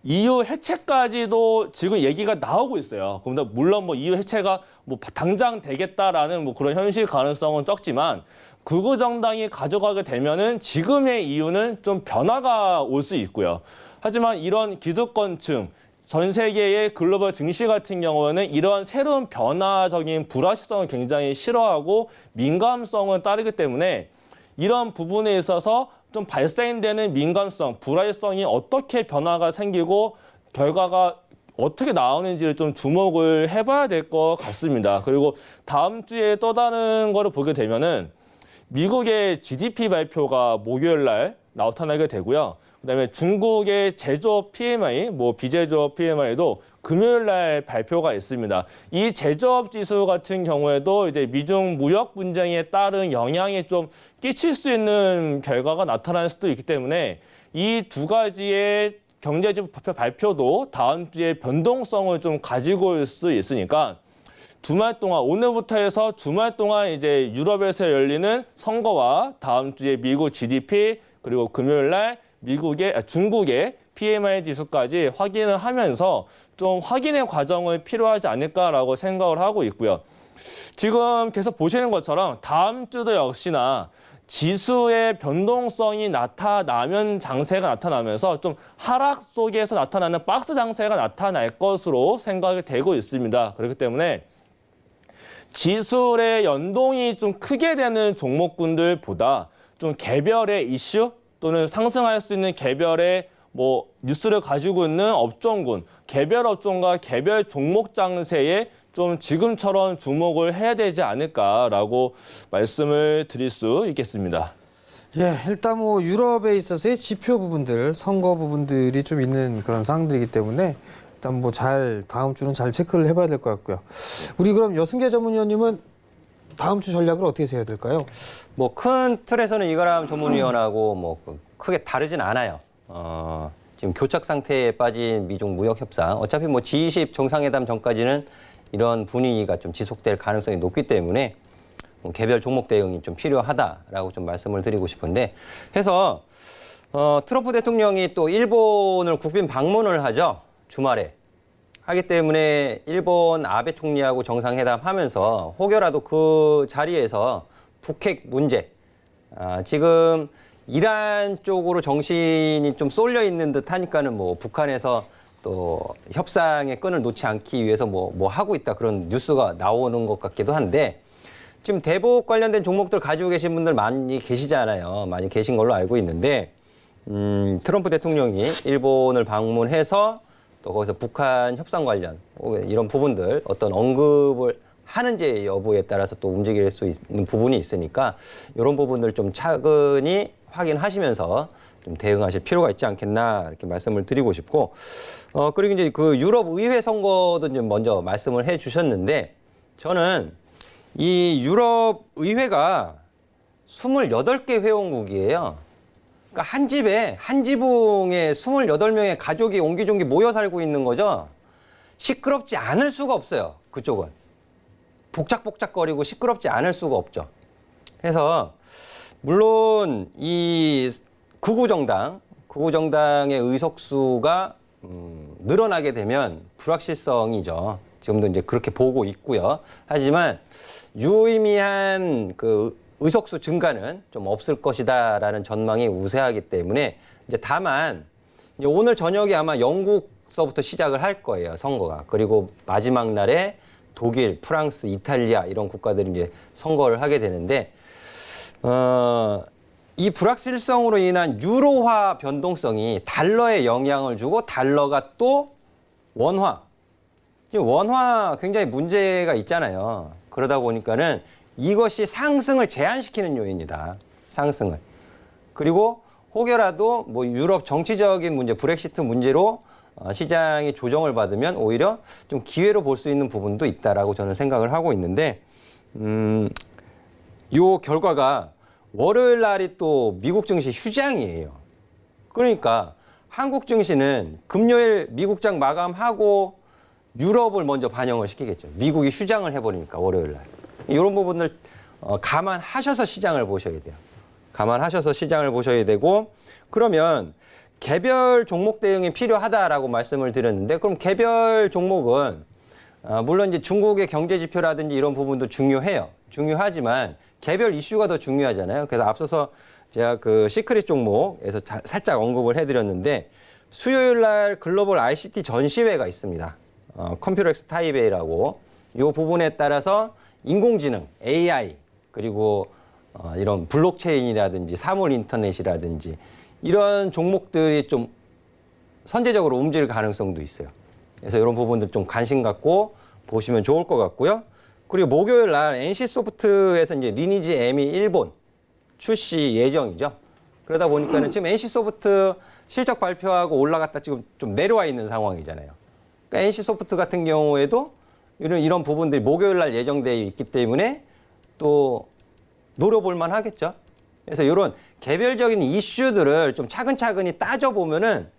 EU 해체까지도 지금 얘기가 나오고 있어요. 그런데 물론 뭐 EU 해체가 뭐 당장 되겠다라는 뭐 그런 현실 가능성은 적지만 극우 정당이 가져가게 되면은 지금의 EU는 좀 변화가 올 수 있고요. 하지만 이런 기득권층 전 세계의 글로벌 증시 같은 경우에는 이러한 새로운 변화적인 불확실성을 굉장히 싫어하고 민감성을 따르기 때문에 이런 부분에 있어서 좀 발생되는 민감성, 불확실성이 어떻게 변화가 생기고 결과가 어떻게 나오는지를 좀 주목을 해봐야 될 것 같습니다. 그리고 다음 주에 또 다른 거를 보게 되면은 미국의 GDP 발표가 목요일 날 나타나게 되고요. 그다음에 중국의 제조업 PMI, 뭐 비제조업 PMI도 금요일 날 발표가 있습니다. 이 제조업 지수 같은 경우에도 이제 미중 무역 분쟁에 따른 영향이 좀 끼칠 수 있는 결과가 나타날 수도 있기 때문에 이 두 가지의 경제지표 발표도 다음 주에 변동성을 좀 가지고 올 수 있으니까 주말 동안 오늘부터 해서 주말 동안 이제 유럽에서 열리는 선거와 다음 주에 미국 GDP 그리고 금요일 날 중국의 PMI 지수까지 확인을 하면서 좀 확인의 과정을 필요하지 않을까라고 생각을 하고 있고요. 지금 계속 보시는 것처럼 다음 주도 역시나 지수의 변동성이 나타나면 장세가 나타나면서 좀 하락 속에서 나타나는 박스 장세가 나타날 것으로 생각이 되고 있습니다. 그렇기 때문에 지수의 연동이 좀 크게 되는 종목군들보다 좀 개별의 이슈 또는 상승할 수 있는 개별의 뭐 뉴스를 가지고 있는 업종군, 개별 업종과 개별 종목 장세에 좀 지금처럼 주목을 해야 되지 않을까라고 말씀을 드릴 수 있겠습니다. 예, 일단 뭐 유럽에 있어서의 지표 부분들, 선거 부분들이 좀 있는 그런 상황들이기 때문에 일단 뭐 다음 주는 잘 체크를 해봐야 될 것 같고요. 우리 그럼 여승재 전문위원님은 다음 주 전략을 어떻게 세워야 될까요? 뭐 큰 틀에서는 이거랑 전문위원하고 뭐 크게 다르진 않아요. 지금 교착 상태에 빠진 미중 무역 협상, 어차피 뭐 G20 정상회담 전까지는 이런 분위기가 좀 지속될 가능성이 높기 때문에 개별 종목 대응이 좀 필요하다라고 좀 말씀을 드리고 싶은데, 해서 트럼프 대통령이 또 일본을 국빈 방문을 하죠. 주말에. 하기 때문에 일본 아베 총리하고 정상회담 하면서 혹여라도 그 자리에서 북핵 문제, 지금 이란 쪽으로 정신이 좀 쏠려 있는 듯 하니까는 뭐 북한에서 또 협상의 끈을 놓지 않기 위해서 뭐 하고 있다, 그런 뉴스가 나오는 것 같기도 한데, 지금 대북 관련된 종목들 가지고 계신 분들 많이 계시잖아요. 많이 계신 걸로 알고 있는데, 트럼프 대통령이 일본을 방문해서 또 거기서 북한 협상 관련 이런 부분들 어떤 언급을 하는지 여부에 따라서 또 움직일 수 있는 부분이 있으니까, 이런 부분들 좀 차근히 확인하시면서 좀 대응하실 필요가 있지 않겠나, 이렇게 말씀을 드리고 싶고, 그리고 이제 그 유럽 의회 선거도 좀 먼저 말씀을 해 주셨는데, 저는 이 유럽 의회가 28개 회원국이에요. 그러니까 한 집에, 한 지붕에 28명의 가족이 옹기종기 모여 살고 있는 거죠. 시끄럽지 않을 수가 없어요. 그쪽은. 복작복작거리고 시끄럽지 않을 수가 없죠. 그래서 물론 이 극우정당의 의석수가 늘어나게 되면 불확실성이죠. 지금도 이제 그렇게 보고 있고요. 하지만 유의미한 그 의석수 증가는 좀 없을 것이다라는 전망이 우세하기 때문에, 이제 다만 이제 오늘 저녁에 아마 영국서부터 시작을 할 거예요, 선거가. 그리고 마지막 날에 독일, 프랑스, 이탈리아 이런 국가들이 이제 선거를 하게 되는데, 이 불확실성으로 인한 유로화 변동성이 달러에 영향을 주고, 달러가 또 원화, 지금 원화 굉장히 문제가 있잖아요. 그러다 보니까는 이것이 상승을 제한시키는 요인이다. 상승을. 그리고 혹여라도 뭐 유럽 정치적인 문제, 브렉시트 문제로 시장이 조정을 받으면 오히려 좀 기회로 볼 수 있는 부분도 있다라고 저는 생각을 하고 있는데, 요 결과가 월요일 날이 또 미국 증시 휴장이에요. 그러니까 한국 증시는 금요일 미국장 마감하고 유럽을 먼저 반영을 시키겠죠. 미국이 휴장을 해버리니까 월요일 날. 이런 부분들 감안하셔서 시장을 보셔야 돼요. 감안하셔서 시장을 보셔야 되고, 그러면 개별 종목 대응이 필요하다라고 말씀을 드렸는데, 그럼 개별 종목은 물론 이제 중국의 경제 지표라든지 이런 부분도 중요해요. 중요하지만 개별 이슈가 더 중요하잖아요. 그래서 앞서서 제가 그 시크릿 종목에서 살짝 언급을 해드렸는데, 수요일 날 글로벌 ICT 전시회가 있습니다. 컴퓨터엑스 타이베이라고. 이 부분에 따라서 인공지능, AI, 그리고 이런 블록체인이라든지 사물 인터넷이라든지 이런 종목들이 좀 선제적으로 움직일 가능성도 있어요. 그래서 이런 부분들 좀 관심 갖고 보시면 좋을 것 같고요. 그리고 목요일 날 NC소프트에서 이제 리니지 M이 일본 출시 예정이죠. 그러다 보니까는 지금 NC소프트 실적 발표하고 올라갔다 지금 좀 내려와 있는 상황이잖아요. 그러니까 NC소프트 같은 경우에도 이런 부분들이 목요일 날 예정되어 있기 때문에 또 노려볼 만 하겠죠. 그래서 이런 개별적인 이슈들을 좀 차근차근히 따져보면은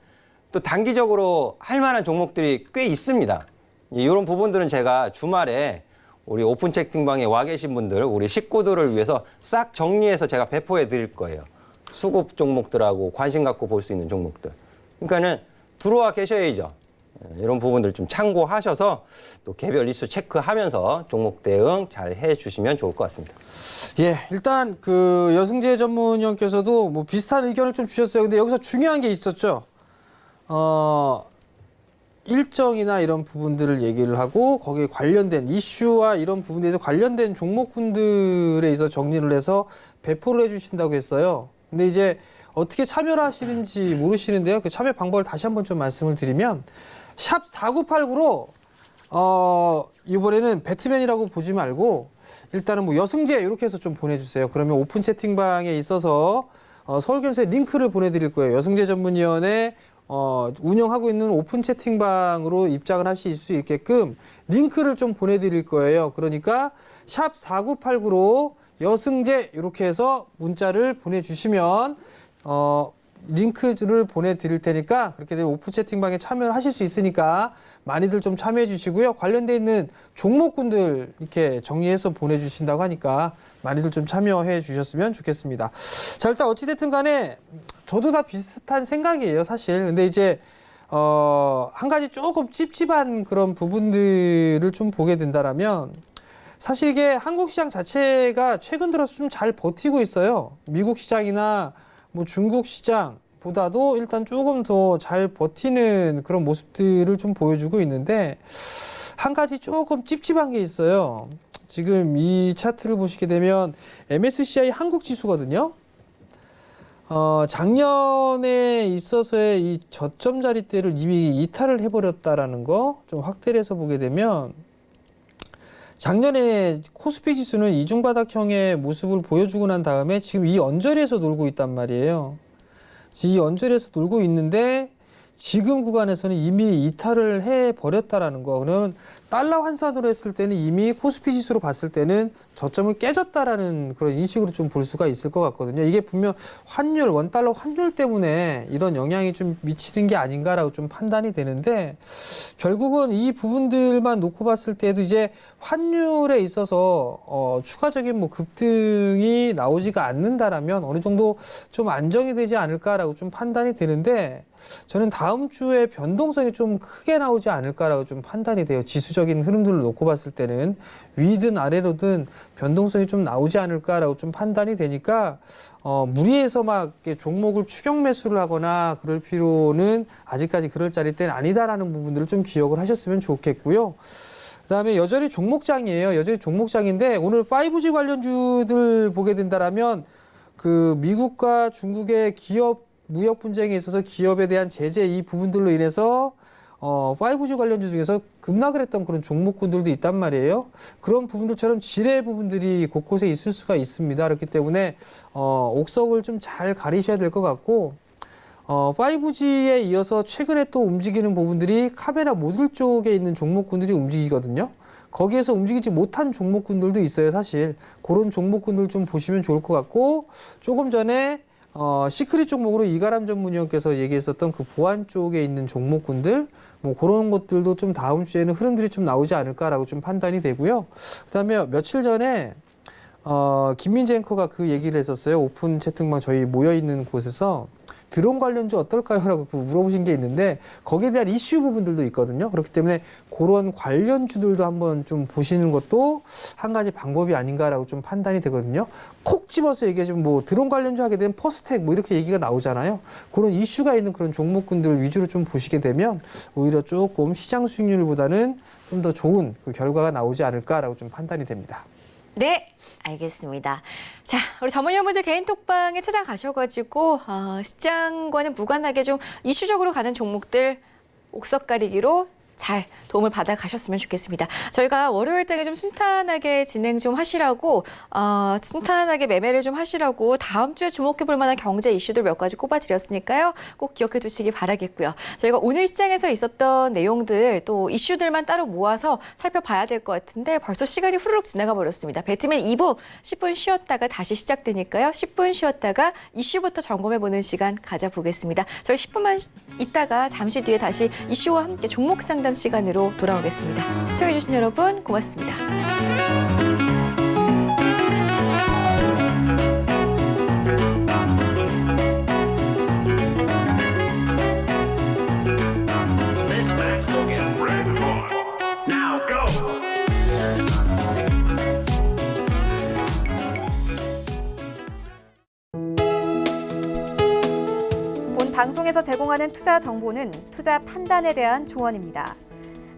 또 단기적으로 할 만한 종목들이 꽤 있습니다. 이런 부분들은 제가 주말에 우리 오픈 채팅방에 와 계신 분들, 우리 식구들을 위해서 싹 정리해서 제가 배포해 드릴 거예요. 수급 종목들하고 관심 갖고 볼 수 있는 종목들. 그러니까는 들어와 계셔야죠. 이런 부분들 좀 참고하셔서 또 개별 이슈 체크하면서 종목 대응 잘 해주시면 좋을 것 같습니다. 예, 일단 그 여승재 전문위원께서도 뭐 비슷한 의견을 좀 주셨어요. 근데 여기서 중요한 게 있었죠. 일정이나 이런 부분들을 얘기를 하고 거기에 관련된 이슈와 이런 부분에 대해서 관련된 종목군들에 있어서 정리를 해서 배포를 해주신다고 했어요. 근데 이제 어떻게 참여를 하시는지 모르시는데요. 그 참여 방법을 다시 한번 좀 말씀을 드리면 샵 4989로 이번에는 배트맨이라고 보지 말고 일단은 뭐 여승재 이렇게 해서 좀 보내주세요. 그러면 오픈 채팅방에 있어서 서울경제 링크를 보내드릴 거예요. 여승재 전문위원의 운영하고 있는 오픈 채팅방으로 입장을 하실 수 있게끔 링크를 좀 보내드릴 거예요. 그러니까 샵 4989로 여승재 이렇게 해서 문자를 보내주시면 링크를 보내드릴 테니까 그렇게 되면 오픈 채팅방에 참여를 하실 수 있으니까 많이들 좀 참여해 주시고요. 관련돼 있는 종목군들 이렇게 정리해서 보내주신다고 하니까 많이들 좀 참여해 주셨으면 좋겠습니다. 자, 일단 어찌됐든 간에 저도 다 비슷한 생각이에요, 사실. 근데 이제 한 가지 조금 찝찝한 그런 부분들을 좀 보게 된다라면 사실 이게 한국 시장 자체가 최근 들어서 좀 잘 버티고 있어요. 미국 시장이나 뭐 중국 시장보다도 일단 조금 더 잘 버티는 그런 모습들을 좀 보여주고 있는데 한 가지 조금 찝찝한 게 있어요. 지금 이 차트를 보시게 되면 MSCI 한국 지수거든요. 작년에 있어서의 이 저점 자리대를 이미 이탈을 해버렸다라는 거 좀 확대를 해서 보게 되면 작년에 코스피 지수는 이중바닥형의 모습을 보여주고 난 다음에 지금 이 언저리에서 놀고 있단 말이에요. 이 언저리에서 놀고 있는데 지금 구간에서는 이미 이탈을 해버렸다라는 거. 그러면 달러 환산으로 했을 때는 이미 코스피 지수로 봤을 때는 저점을 깨졌다라는 그런 인식으로 좀 볼 수가 있을 것 같거든요. 이게 분명 환율, 원달러 환율 때문에 이런 영향이 좀 미치는 게 아닌가라고 좀 판단이 되는데 결국은 이 부분들만 놓고 봤을 때도 이제 환율에 있어서 추가적인 뭐 급등이 나오지가 않는다라면 어느 정도 좀 안정이 되지 않을까라고 좀 판단이 되는데 저는 다음 주에 변동성이 좀 크게 나오지 않을까라고 좀 판단이 돼요. 지수적인 흐름들을 놓고 봤을 때는 위든 아래로든 변동성이 좀 나오지 않을까라고 좀 판단이 되니까 무리해서 막 이렇게 종목을 추격 매수를 하거나 그럴 필요는 아직까지 그럴 자리대는 아니다라는 부분들을 좀 기억을 하셨으면 좋겠고요. 그다음에 여전히 종목장이에요. 여전히 종목장인데 오늘 5G 관련주들 보게 된다라면 그 미국과 중국의 기업 무역 분쟁에 있어서 기업에 대한 제재 이 부분들로 인해서 5G 관련주 중에서 급락을 했던 그런 종목군들도 있단 말이에요. 그런 부분들처럼 지뢰 부분들이 곳곳에 있을 수가 있습니다. 그렇기 때문에 옥석을 좀 잘 가리셔야 될 것 같고 5G에 이어서 최근에 또 움직이는 부분들이 카메라 모듈 쪽에 있는 종목군들이 움직이거든요. 거기에서 움직이지 못한 종목군들도 있어요, 사실. 그런 종목군들 좀 보시면 좋을 것 같고 조금 전에 시크릿 종목으로 이가람 전문위원께서 얘기했었던 그 보안 쪽에 있는 종목군들 뭐 그런 것들도 좀 다음 주에는 흐름들이 좀 나오지 않을까라고 좀 판단이 되고요. 그다음에 며칠 전에 김민재 앵커가 그 얘기를 했었어요. 오픈 채팅방 저희 모여 있는 곳에서 드론 관련주 어떨까요? 라고 물어보신 게 있는데 거기에 대한 이슈 부분들도 있거든요. 그렇기 때문에 그런 관련주들도 한번 좀 보시는 것도 한 가지 방법이 아닌가라고 좀 판단이 되거든요. 콕 집어서 얘기하시면 뭐 드론 관련주 하게 되면 퍼스텍 뭐 이렇게 얘기가 나오잖아요. 그런 이슈가 있는 그런 종목군들 위주로 좀 보시게 되면 오히려 조금 시장 수익률보다는 좀 더 좋은 그 결과가 나오지 않을까라고 좀 판단이 됩니다. 네, 알겠습니다. 자, 우리 전문위원분들 개인 톡방에 찾아가셔가지고 시장과는 무관하게 좀 이슈적으로 가는 종목들 옥석 가리기로 잘 도움을 받아 가셨으면 좋겠습니다. 저희가 월요일 때에 좀 순탄하게 진행 좀 하시라고 순탄하게 매매를 좀 하시라고 다음 주에 주목해 볼 만한 경제 이슈들 몇 가지 꼽아 드렸으니까요. 꼭 기억해 두시기 바라겠고요. 저희가 오늘 시장에서 있었던 내용들 또 이슈들만 따로 모아서 살펴봐야 될 것 같은데 벌써 시간이 후루룩 지나가 버렸습니다. 배트맨 2부 10분 쉬었다가 다시 시작되니까요. 10분 쉬었다가 이슈부터 점검해 보는 시간 가져보겠습니다. 저희 10분만 있다가 잠시 뒤에 다시 이슈와 함께 종목 상담 시간으로 돌아오겠습니다. 시청해주신 여러분 고맙습니다. 본 방송에서 제공하는 투자 정보는 투자 판단에 대한 조언입니다.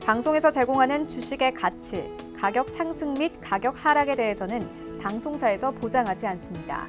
방송에서 제공하는 주식의 가치, 가격 상승 및 가격 하락에 대해서는 방송사에서 보장하지 않습니다.